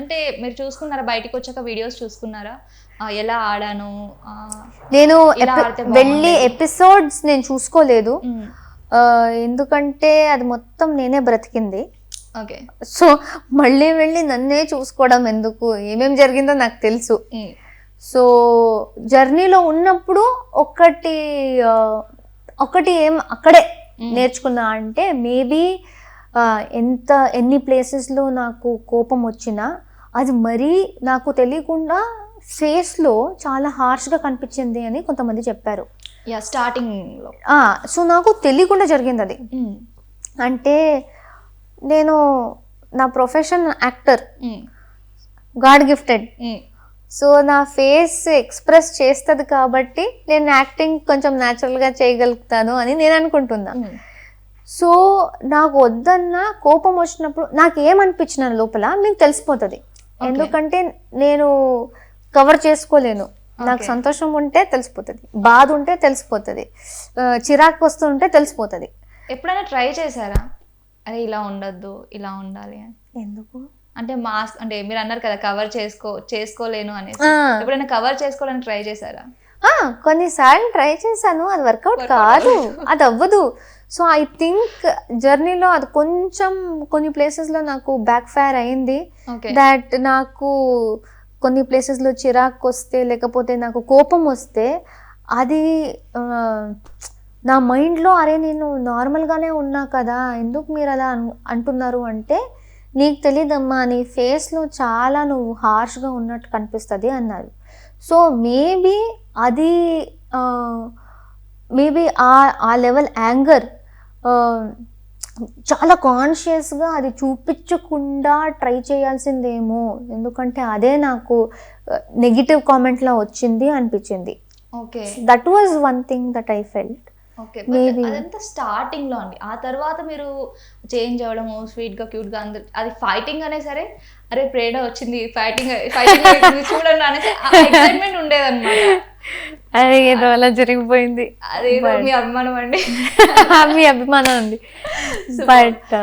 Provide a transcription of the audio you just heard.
అంటే మీరు చూసుకున్నారా, బయటికి వచ్చాక వీడియోస్ చూసుకున్నారా, ఎలా ఆడాను, నేను ఇలా ఆడితే వెళ్ళి బాగుండేది? ఎపిసోడ్స్ నేను చూసుకోలేదు, ఎందుకంటే అది మొత్తం నేనే బ్రతికింది. ఓకే. సో మళ్ళీ వెళ్ళి నన్నే చూసుకోవడం ఎందుకు, ఏమేం జరిగిందో నాకు తెలుసు. సో జర్నీలో ఉన్నప్పుడు ఒకటి ఏం అక్కడే నేర్చుకున్నా అంటే, మేబీ ఎన్ని ప్లేసెస్లో నాకు కోపం వచ్చినా అది మరీ నాకు తెలియకుండా ఫేస్లో చాలా హార్ష్గా కనిపించింది అని కొంతమంది చెప్పారు. స్టార్టింగ్లో. సో నాకు తెలియకుండా జరిగింది అది. అంటే నేను నా profession actor, God gifted. So నా ఫేస్ ఎక్స్ప్రెస్ చేస్తుంది కాబట్టి నేను యాక్టింగ్ కొంచెం న్యాచురల్గా చేయగలుగుతాను అని నేను అనుకుంటున్నా. సో నాకు వద్దన్న కోపం వచ్చినప్పుడు నాకు ఏమనిపించిన లోపల మీకు తెలిసిపోతుంది. ఎందుకంటే నేను కవర్ చేసుకోలేను. నాకు సంతోషం ఉంటే తెలిసిపోతుంది, బాధ ఉంటే తెలిసిపోతుంది, చిరాకు వస్తుంటే తెలిసిపోతుంది. ఎప్పుడైనా ట్రై చేశారా, అరే ఇలా ఉండొద్దు ఇలా ఉండాలి అని? ఎందుకు అంటే మాస్క్ అంటే మీరు అన్నారు కదా కవర్ చేసుకోలేను అనేసి, ఎప్పుడైనా కవర్ చేసుకోవాలని ట్రై చేశారా? కొన్నిసార్లు ట్రై చేశాను, అది వర్కౌట్ కాదు, అది అవ్వదు. సో ఐ థింక్ జర్నీలో అది కొంచెం కొన్ని ప్లేసెస్లో నాకు బ్యాక్ ఫైర్ అయింది. దట్ నాకు కొన్ని ప్లేసెస్లో చిరాకు వస్తే లేకపోతే నాకు కోపం వస్తే అది నా మైండ్లో అరే నేను నార్మల్గానే ఉన్నా కదా, ఎందుకు మీరు అలా అంటున్నారు అంటే, నీకు తెలియదమ్మా నీ ఫేస్లో చాలా నువ్వు హార్ష్గా ఉన్నట్టు కనిపిస్తుంది అన్నారు. సో మేబీ అది ఆ లెవెల్ యాంగర్ చాలా కాన్షియస్గా అది చూపించకుండా ట్రై చేయాల్సిందేమో, ఎందుకంటే అదే నాకు నెగిటివ్ కామెంట్లా వచ్చింది అనిపించింది. Okay, that was one thing that I felt. Okay, అదంతా స్టార్టింగ్ లో అండి. ఆ తర్వాత మీరు చేంజ్ అవ్వడము, స్వీట్ గా క్యూట్ గా అందరు, అది ఫైటింగ్ అనే సరే, అరే ప్రేడ వచ్చింది ఫైటింగ్ చూడండి అనేసి ఎక్సైట్మెంట్ ఉండేదన్నమాట. అదే ఏదో అలా జరిగిపోయింది, అదేదో మీ అభిమానం అండి. మీ అభిమానం ఉంది. బట్